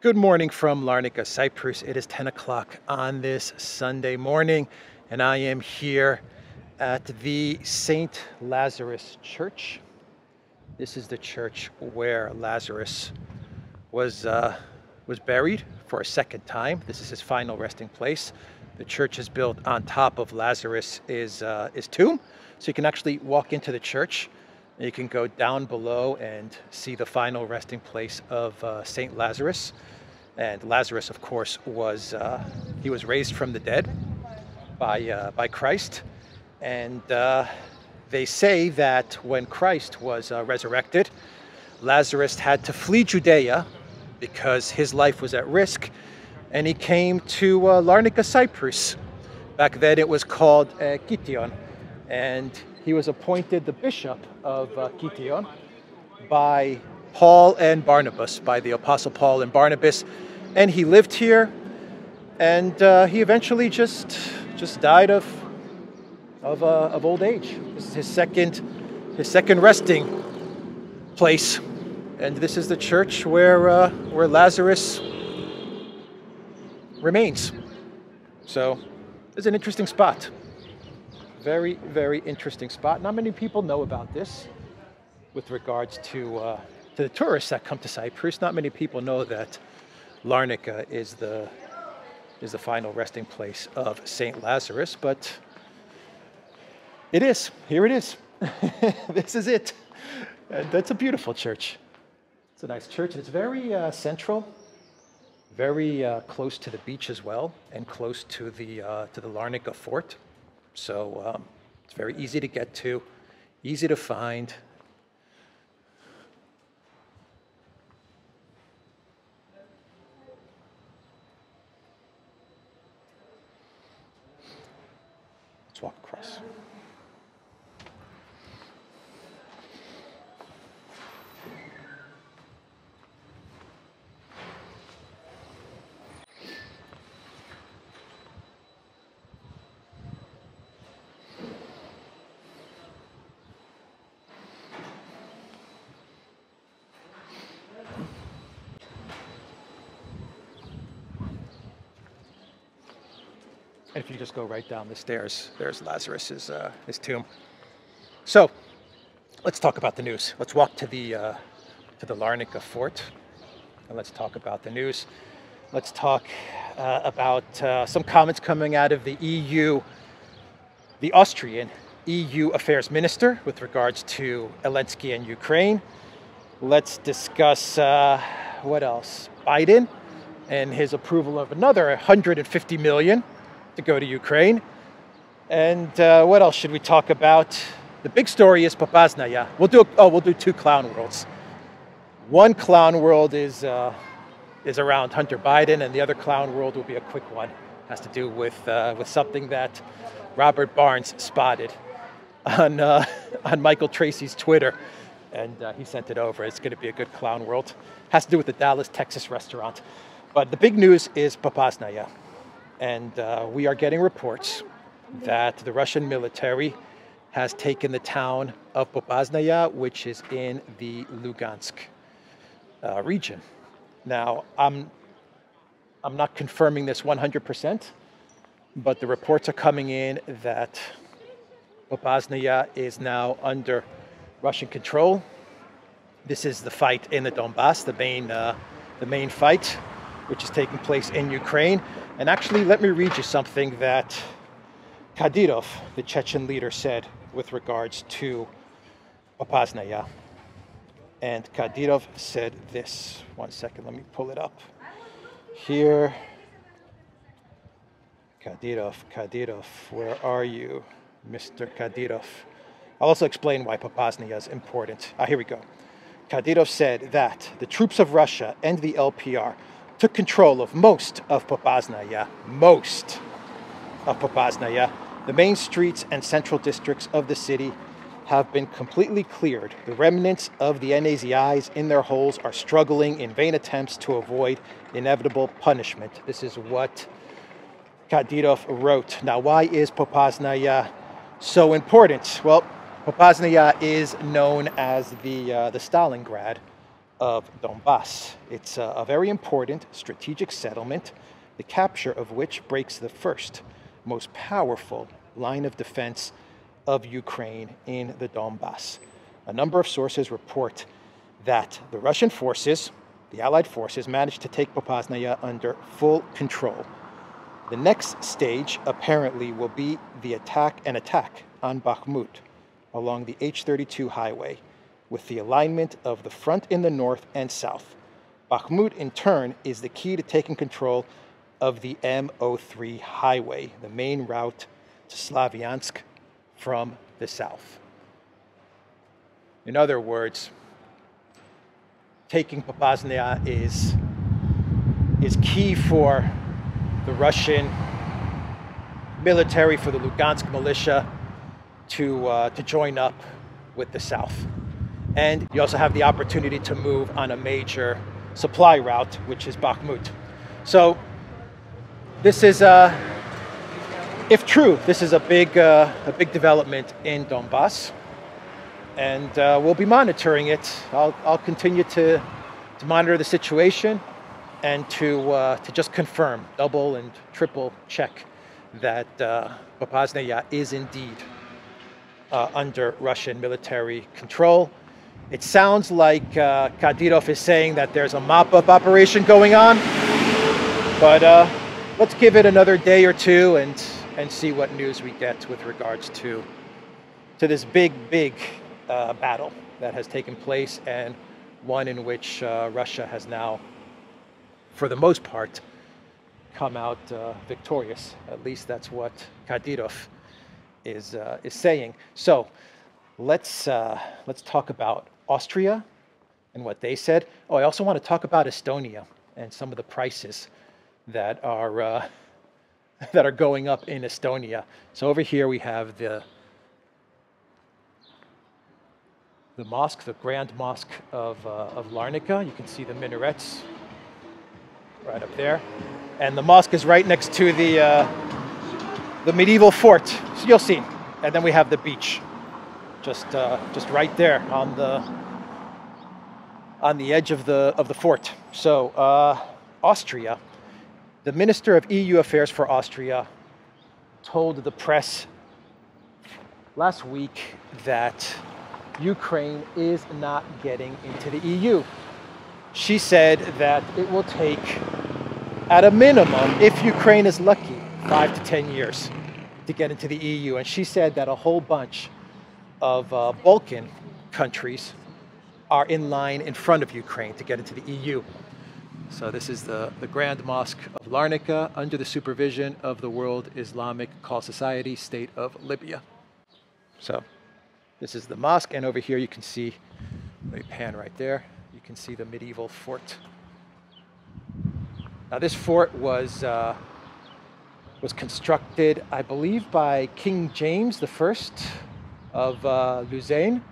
Good morning from Larnaca, Cyprus. It is 10 o'clock on this Sunday morning, and I am here at the St. Lazarus Church. This is the church where Lazarus was buried for a second time. This is his final resting place. The church is built on top of Lazarus' tomb, so you can actually walk into the church. You can go down below and see the final resting place of St. Lazarus. And Lazarus, of course, was raised from the dead by Christ. And they say that when Christ was resurrected, Lazarus had to flee Judea because his life was at risk. And he came to Larnaca, Cyprus. Back then it was called Kition. And he was appointed the bishop of Kition by Paul and Barnabas, by the Apostle Paul and Barnabas. And he lived here, and he eventually just died of old age. This is his second resting place, and this is the church where Lazarus remains. So it's an interesting spot. Very, very interesting spot. Not many people know about this with regards to the tourists that come to Cyprus. Not many people know that Larnaca is the final resting place of St. Lazarus, but it is. Here it is. This is it. And that's a beautiful church. It's a nice church. It's very central, very close to the beach as well, and close to the Larnaca fort. So it's very easy to get to, easy to find. Let's walk across. And if you just go right down the stairs, there's Lazarus's his tomb. So let's talk about the news. Let's walk to the Larnaca fort, and let's talk about the news. Let's talk about some comments coming out of the EU, the Austrian EU Affairs Minister, with regards to Zelensky and Ukraine. Let's discuss what else? Biden and his approval of another 150 million. To go to Ukraine. And what else should we talk about? The big story is Popasnaya. We'll do two clown worlds. One clown world is around Hunter Biden, and the other clown world will be a quick one. It has to do with something that Robert Barnes spotted on Michael Tracy's Twitter, and he sent it over. It's going to be a good clown world. It has to do with the Dallas, Texas restaurant. But the big news is Popasnaya. And we are getting reports that the Russian military has taken the town of Popasnaya, which is in the Lugansk region. Now, I'm not confirming this 100%, but the reports are coming in that Popasnaya is now under Russian control. This is the fight in the Donbass, the main fight, which is taking place in Ukraine. And actually, let me read you something that Kadyrov, the Chechen leader, said with regards to Popasnaya. And Kadyrov said this. One second, let me pull it up. Here. Kadyrov, where are you, Mr. Kadyrov? I'll also explain why Popasnaya is important. Here we go. Kadyrov said that the troops of Russia and the LPR took control of most of Popasnaya. The main streets and central districts of the city have been completely cleared. The remnants of the NAZIs in their holes are struggling in vain attempts to avoid inevitable punishment. This is what Kadyrov wrote. Now, why is Popasnaya so important? Well, Popasnaya is known as the Stalingrad of Donbass. It's a very important strategic settlement, the capture of which breaks the first, most powerful line of defense of Ukraine in the Donbass. A number of sources report that the Russian forces, the Allied forces, managed to take Popasnaya under full control. The next stage, apparently, will be an attack on Bakhmut along the H-32 highway, with the alignment of the front in the north and south. Bakhmut, in turn, is the key to taking control of the M03 highway, the main route to Slavyansk from the south. In other words, taking Popasnaya is key for the Russian military, for the Lugansk militia to join up with the south. And you also have the opportunity to move on a major supply route, which is Bakhmut. So this is, if true, this is a big development in Donbass, and we'll be monitoring it. I'll continue to monitor the situation and to just confirm, double and triple check that Popasnaya is indeed under Russian military control. It sounds like Kadyrov is saying that there's a mop-up operation going on, but let's give it another day or two and see what news we get with regards to this big battle that has taken place, and one in which Russia has now, for the most part, come out victorious. At least that's what Kadyrov is saying. So let's talk about Austria and what they said. Oh, I also want to talk about Estonia and some of the prices that are going up in Estonia. So over here we have the mosque, the Grand Mosque of Larnaca. You can see the minarets right up there, and the mosque is right next to the medieval fort. So you'll see, and then we have the beach, just right there on the edge of the fort. So Austria, the Minister of EU Affairs for Austria, told the press last week that Ukraine is not getting into the EU. She said that it will take, at a minimum, if Ukraine is lucky, 5 to 10 years to get into the EU. And she said that a whole bunch of Balkan countries are in line in front of Ukraine to get into the EU. So this is the Grand Mosque of Larnaca under the supervision of the World Islamic Call Society, State of Libya. So this is the mosque, and over here you can see, let me pan right there, you can see the medieval fort. Now this fort was constructed, I believe, by King James I of Lausanne,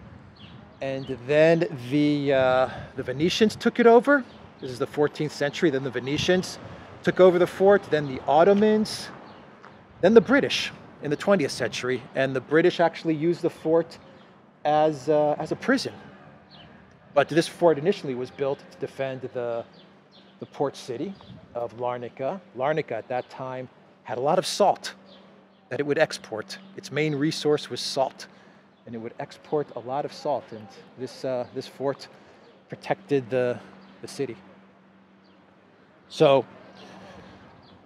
and then the Venetians took it over. This is the 14th century. Then the Venetians took over the fort, then the Ottomans, then the British in the 20th century, and the British actually used the fort as a prison. But this fort initially was built to defend the port city of Larnaca. Larnaca at that time had a lot of salt that it would export. Its main resource was salt, and it would export a lot of salt, and this fort protected the city. So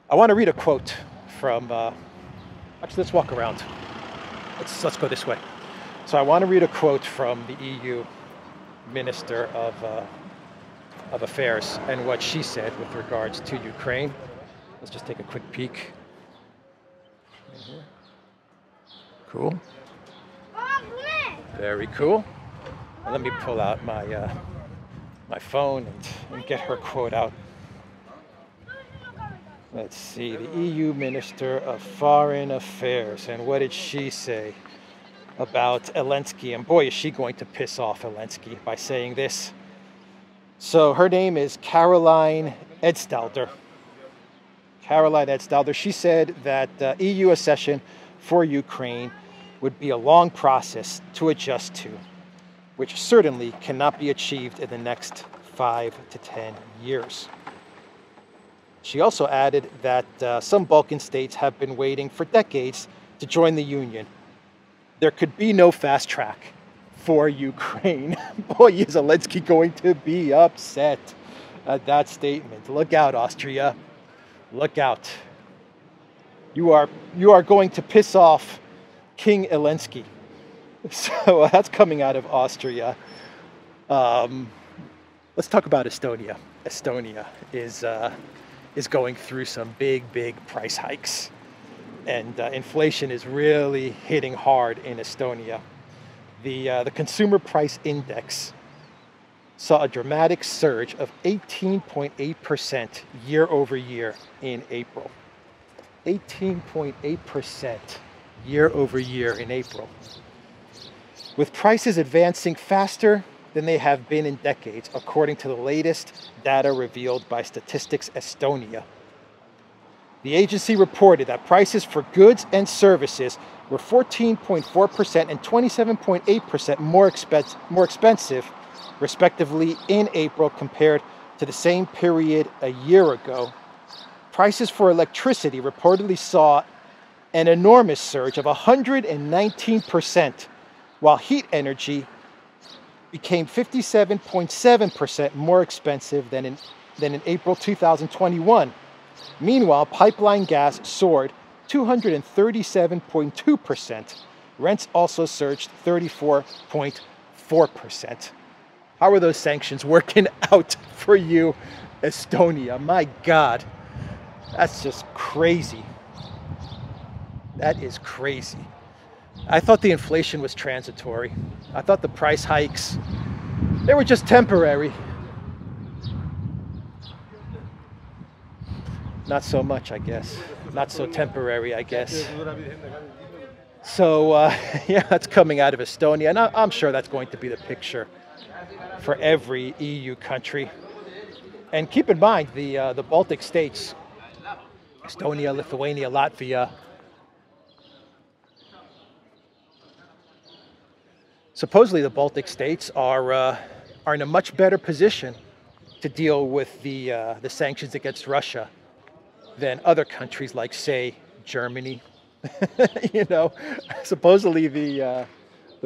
I want to read a quote from, actually let's walk around. Let's go this way. So I want to read a quote from the EU Minister of Affairs and what she said with regards to Ukraine. Let's just take a quick peek. Cool. Very cool. And let me pull out my phone and get her quote out. Let's see, the EU Minister of Foreign Affairs, and what did she say about Zelensky? And boy, is she going to piss off Zelensky by saying this. So her name is Caroline Edstalder. Caroline Edstalder. She said that EU accession for Ukraine would be a long process to adjust to, which certainly cannot be achieved in the next 5 to 10 years. She also added that some Balkan states have been waiting for decades to join the Union. There could be no fast track for Ukraine. Boy, is Zelensky going to be upset at that statement. Look out, Austria. Look out. You are going to piss off King Zelensky. So that's coming out of Austria. Let's talk about Estonia. Estonia is going through some big price hikes. And inflation is really hitting hard in Estonia. The consumer price index saw a dramatic surge of 18.8% year over year in April. 18.8% year over year in April. With prices advancing faster than they have been in decades, according to the latest data revealed by Statistics Estonia. The agency reported that prices for goods and services were 14.4% and 27.8% more expensive, respectively, in April compared to the same period a year ago. Prices for electricity reportedly saw an enormous surge of 119%, while heat energy became 57.7% more expensive than in April 2021. Meanwhile, pipeline gas soared 237.2%. Rents also surged 34.4%. How are those sanctions working out for you, Estonia? My God, that's just crazy. That is crazy. I thought the inflation was transitory. I thought the price hikes, they were just temporary. Not so much, I guess. Not so temporary, I guess. So, yeah, that's coming out of Estonia. And I'm sure that's going to be the picture for every EU country. And keep in mind, the Baltic states, Estonia, Lithuania, Latvia, supposedly the Baltic states are in a much better position to deal with the sanctions against Russia than other countries like, say, Germany. You know, supposedly the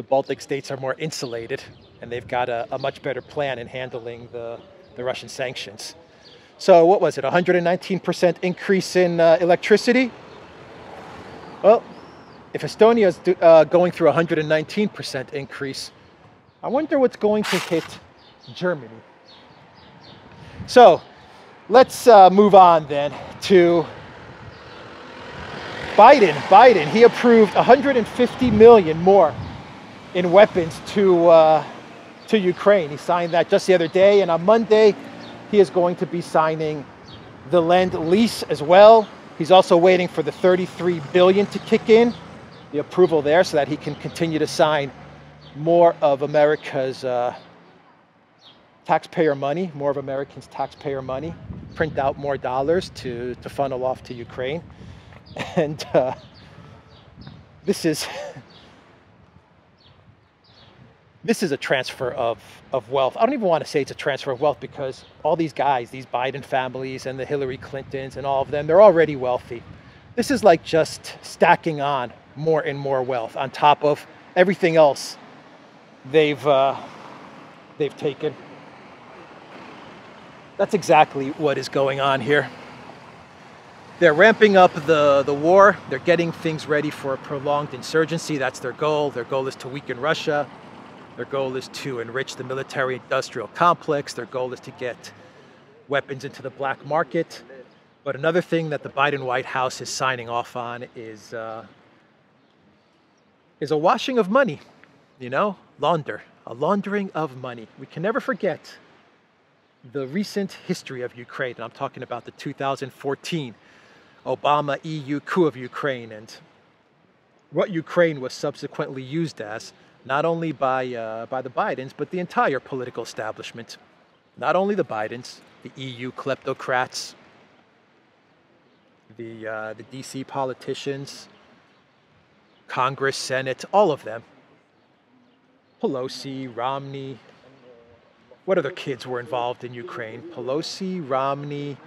Baltic states are more insulated, and they've got a much better plan in handling the Russian sanctions. So what was it, 119% increase in electricity? Well, if Estonia is going through a 119% increase, I wonder what's going to hit Germany. So let's move on then to Biden. Biden, he approved 150 million more in weapons to Ukraine. He signed that just the other day, and on Monday, he is going to be signing the Lend-Lease as well. He's also waiting for the 33 billion to kick in, the approval there, so that he can continue to sign more of America's taxpayer money, more of Americans' taxpayer money, print out more dollars to funnel off to Ukraine. And this is a transfer of wealth. I don't even want to say it's a transfer of wealth, because all these guys, these Biden families and the Hillary Clintons and all of them, they're already wealthy. This is like just stacking on more and more wealth on top of everything else they've taken. That's exactly what is going on here. They're ramping up the war. They're getting things ready for a prolonged insurgency. That's their goal. Their goal is to weaken Russia. Their goal is to enrich the military-industrial complex. Their goal is to get weapons into the black market. But another thing that the Biden White House is signing off on is a washing of money, you know, a laundering of money. We can never forget the recent history of Ukraine. And I'm talking about the 2014 Obama EU coup of Ukraine, and what Ukraine was subsequently used as, not only by the Bidens, but the entire political establishment. Not only the Bidens, the EU kleptocrats, the DC politicians, Congress, Senate, all of them. Pelosi, Romney, what other kids were involved in Ukraine? Pelosi, Romney,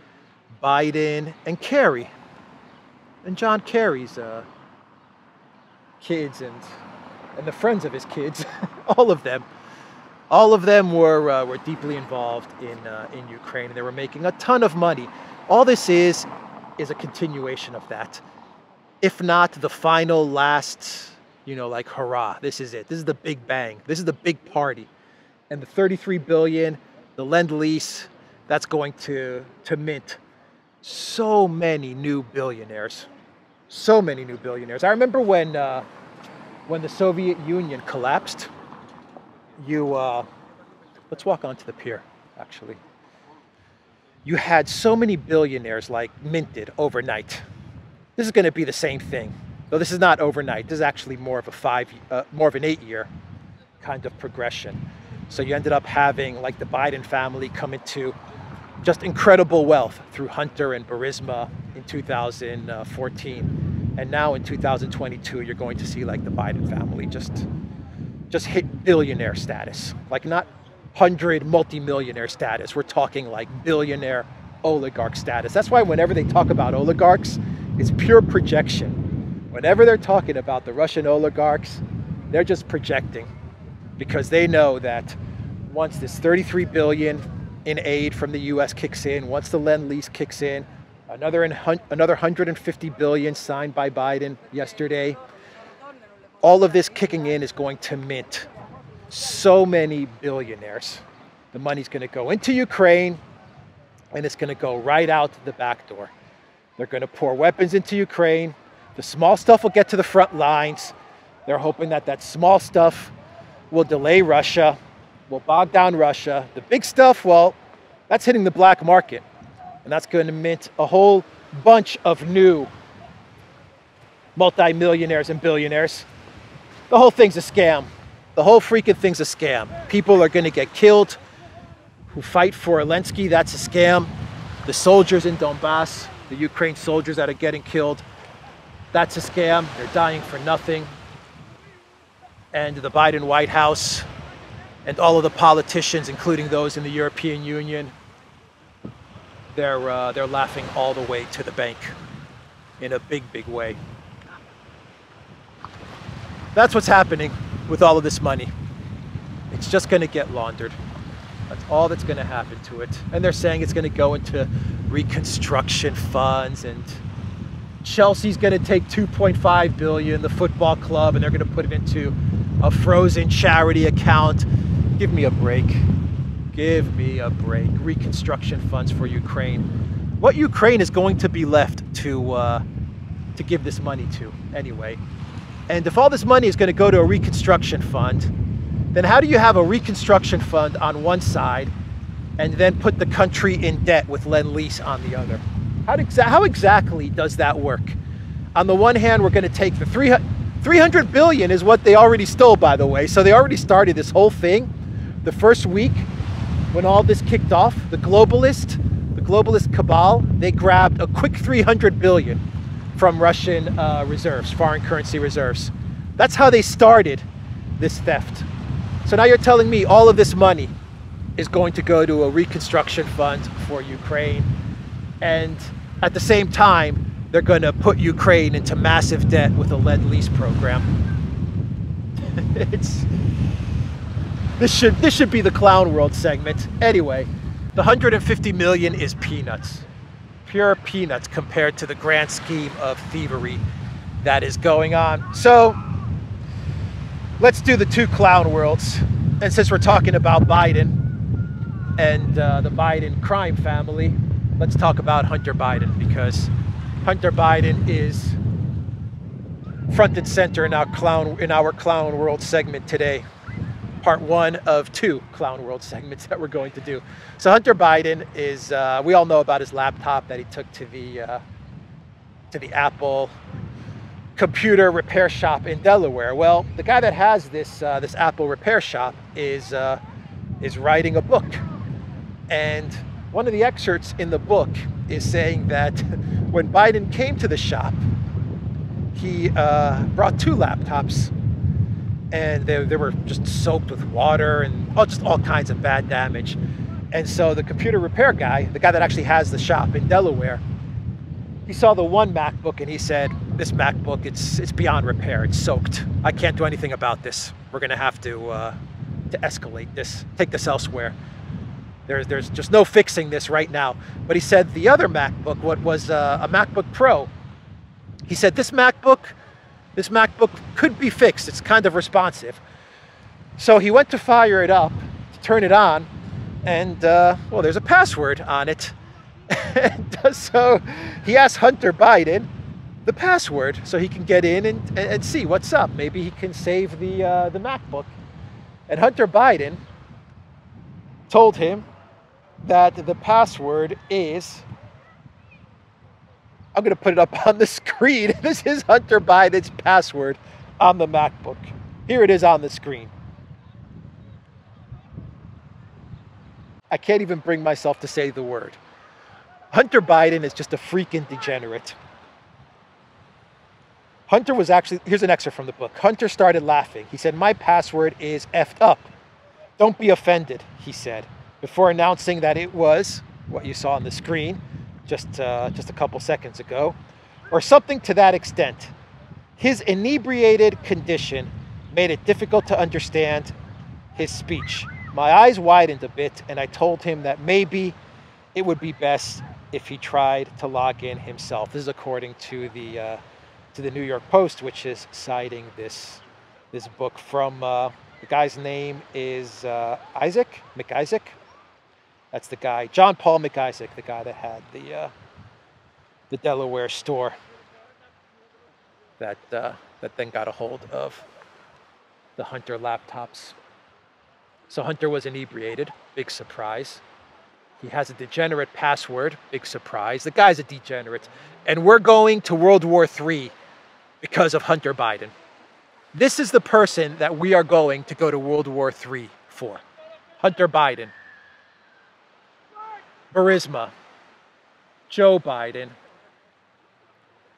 Biden, and Kerry. And John Kerry's kids and the friends of his kids, all of them were deeply involved in Ukraine, and they were making a ton of money. All this is a continuation of that, if not the final last, like hurrah. This is it. This is the big bang. This is the big party, and the 33 billion, the lend-lease, that's going to mint so many new billionaires. So many new billionaires. I remember when the Soviet Union collapsed, let's walk onto the pier, actually. You had so many billionaires like minted overnight. This is going to be the same thing. Though this is not overnight. This is actually more of an 8-year kind of progression. So you ended up having like the Biden family come into just incredible wealth through Hunter and Burisma in 2014. And now in 2022, you're going to see like the Biden family just hit billionaire status. Like not 100 multimillionaire status. We're talking like billionaire oligarch status. That's why whenever they talk about oligarchs, it's pure projection. Whenever they're talking about the Russian oligarchs, they're just projecting, because they know that once this 33 billion in aid from the US kicks in, once the lend-lease kicks in, another 150 billion signed by Biden yesterday, all of this kicking in is going to mint so many billionaires. The money's going to go into Ukraine, and it's going to go right out the back door. They're going to pour weapons into Ukraine. The small stuff will get to the front lines. They're hoping that that small stuff will delay Russia, will bog down Russia. The big stuff, well, that's hitting the black market. And that's going to mint a whole bunch of new multi-millionaires and billionaires. The whole thing's a scam. The whole freaking thing's a scam. People are going to get killed who fight for Zelensky. That's a scam. The soldiers in Donbass, the Ukraine soldiers that are getting killed, that's a scam. They're dying for nothing. And the Biden White House and all of the politicians, including those in the European Union, they're laughing all the way to the bank in a big, big way. That's what's happening with all of this money. It's just going to get laundered. That's all that's going to happen to it. And they're saying it's going to go into reconstruction funds, and Chelsea's going to take 2.5 billion, the football club, and they're going to put it into a frozen charity account. Give me a break. Give me a break. Reconstruction funds for Ukraine. What Ukraine is going to be left to give this money to anyway? And if all this money is going to go to a reconstruction fund, then how do you have a reconstruction fund on one side and then put the country in debt with lend-lease on the other? How exactly does that work? On the one hand, we're going to take the 300 billion is what they already stole, by the way. So they already started this whole thing. The first week when all this kicked off, the globalist cabal, they grabbed a quick 300 billion from Russian reserves, foreign currency reserves. That's how they started this theft. So now you're telling me all of this money is going to go to a reconstruction fund for Ukraine, and at the same time, they're going to put Ukraine into massive debt with a lend-lease program. This should be the Clown World segment. Anyway, the 150 million is peanuts. Pure peanuts compared to the grand scheme of thievery that is going on. So let's do the two clown worlds. And since we're talking about Biden and the Biden crime family, let's talk about Hunter Biden, because Hunter Biden is front and center in our Clown World segment today. Part one of two Clown World segments that we're going to do. So Hunter Biden is, we all know about his laptop that he took to the Apple computer repair shop in Delaware. Well, the guy that has this Apple repair shop is writing a book, and one of the excerpts in the book is saying that when Biden came to the shop, he brought two laptops, and they were just soaked with water and just all kinds of bad damage. And so the computer repair guy, the guy that actually has the shop in Delaware, he saw the one MacBook and he said, this MacBook, it's beyond repair. It's soaked. I can't do anything about this. We're going to have to escalate this, take this elsewhere. There's just no fixing this right now. But he said the other MacBook, what was a MacBook Pro, he said this MacBook could be fixed. It's kind of responsive. So he went to fire it up, to turn it on, and well, there's a password on it. And so he asked Hunter Biden the password so he can get in and see what's up. Maybe he can save the MacBook. And Hunter Biden told him that the password is, I'm going to put it up on the screen. This is Hunter Biden's password on the MacBook. Here it is on the screen. I can't even bring myself to say the word. Hunter Biden is just a freaking degenerate. Hunter was actually, here's an excerpt from the book. Hunter started laughing. He said, my password is effed up. Don't be offended, he said, before announcing that it was what you saw on the screen just a couple seconds ago, or something to that extent. His inebriated condition made it difficult to understand his speech. My eyes widened a bit, and I told him that maybe it would be best if he tried to log in himself. This is according to the New York Post, which is citing this book from the guy's name is Isaac McIsaac. That's the guy, John Paul McIsaac, the guy that had the Delaware store that then got a hold of the Hunter laptops. So Hunter was inebriated, big surprise. He has a degenerate password, big surprise. The guy's a degenerate. And we're going to World War III because of Hunter Biden. This is the person that we are going to go to World War III for. Hunter Biden. Burisma. Joe Biden.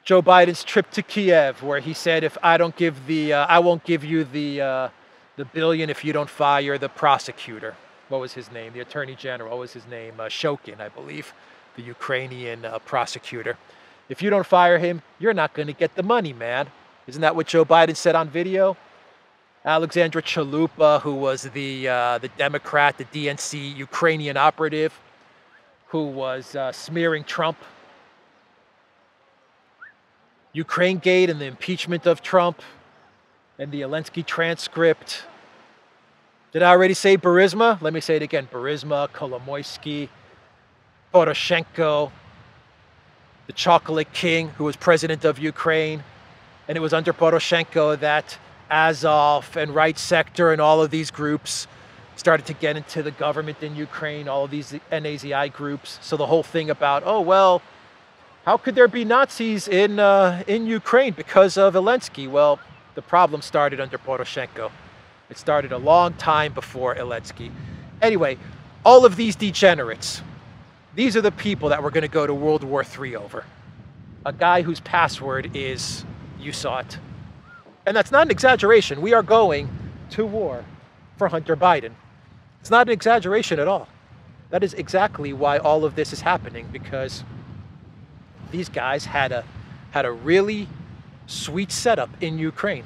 Joe Biden's trip to Kiev, where he said, if I don't give I won't give you the billion if you don't fire the prosecutor. What was his name? The attorney general. What was his name? Shokin, I believe, the Ukrainian prosecutor. If you don't fire him, you're not going to get the money, man. Isn't that what Joe Biden said on video? Alexandra Chalupa, who was the Democrat, the DNC Ukrainian operative, who was smearing Trump. Ukraine Gate and the impeachment of Trump and the Zelensky transcript. Did I already say Burisma? Let me say it again. Burisma, Kolomoisky, Poroshenko, the Chocolate King, who was president of Ukraine. And it was under Poroshenko that Azov and Right Sector and all of these groups started to get into the government in Ukraine, all of these NAZI groups. So the whole thing about, oh, well, how could there be Nazis in Ukraine because of Zelensky? Well, the problem started under Poroshenko. It started a long time before Zelensky. Anyway, all of these degenerates, these are the people that we're going to go to World War III over. A guy whose password is, you saw it. And that's not an exaggeration. We are going to war for Hunter Biden. It's not an exaggeration at all. That is exactly why all of this is happening, because these guys had a really sweet setup in Ukraine.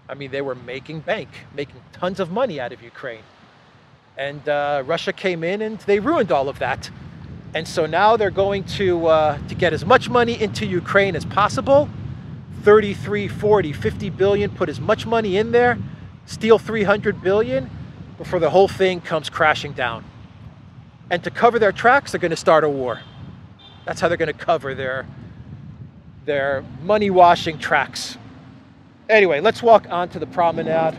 I mean, they were making bank, making tons of money out of Ukraine. And Russia came in and they ruined all of that. And so now they're going to get as much money into Ukraine as possible. 33, 40, 50 billion, put as much money in there, steal 300 billion before the whole thing comes crashing down. And to cover their tracks, they're going to start a war. That's how they're going to cover their money-washing tracks. Anyway, let's walk onto the promenade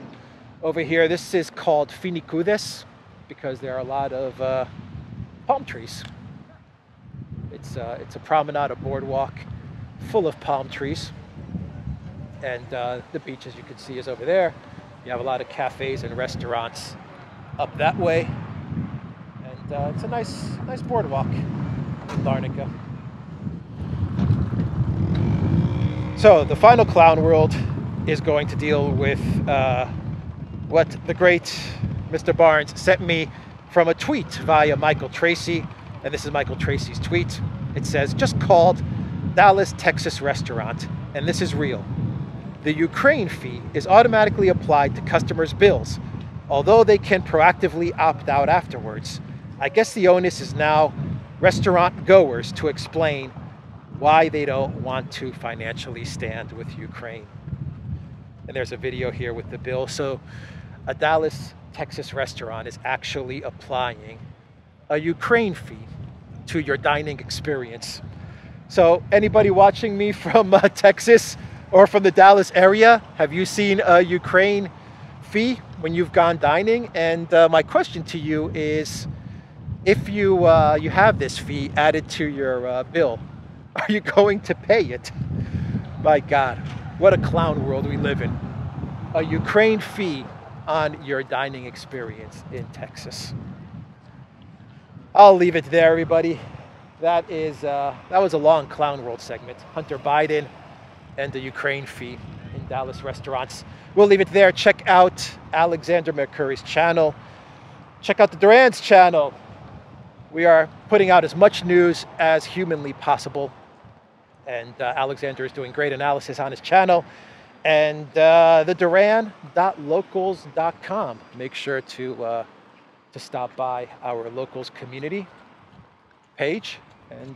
over here. This is called Finikudes because there are a lot of palm trees. It's a promenade, a boardwalk full of palm trees. And the beach, as you can see, is over there. You have a lot of cafes and restaurants up that way. And it's a nice boardwalk in Larnaca. So the final clown world is going to deal with what the great Mr. Barnes sent me from a tweet via Michael Tracy. And this is Michael Tracy's tweet. It says, just called Dallas, Texas restaurant, and this is real. The Ukraine fee is automatically applied to customers' bills, although they can proactively opt out afterwards. I guess the onus is now restaurant goers to explain why they don't want to financially stand with Ukraine. And there's a video here with the bill. So a Dallas, Texas restaurant is actually applying a Ukraine fee to your dining experience. So anybody watching me from Texas or from the Dallas area, have you seen a Ukraine fee when you've gone dining? And my question to you is, if you have this fee added to your bill, are you going to pay it? My God, what a clown world we live in. A Ukraine fee on your dining experience in Texas. I'll leave it there, everybody. That was a long clown world segment. Hunter Biden and the Ukraine fee in Dallas restaurants. We'll leave it there. Check out Alexander McCurry's channel. Check out the Duran's channel. We are putting out as much news as humanly possible. And Alexander is doing great analysis on his channel. And the Duran.locals.com. Make sure to stop by our locals community page and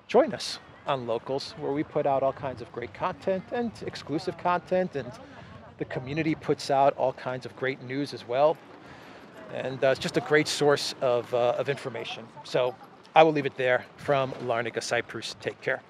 join us on Locals, where we put out all kinds of great content and exclusive content, and the community puts out all kinds of great news as well. And it's just a great source of information. So I will leave it there from Larnaca, Cyprus. Take care.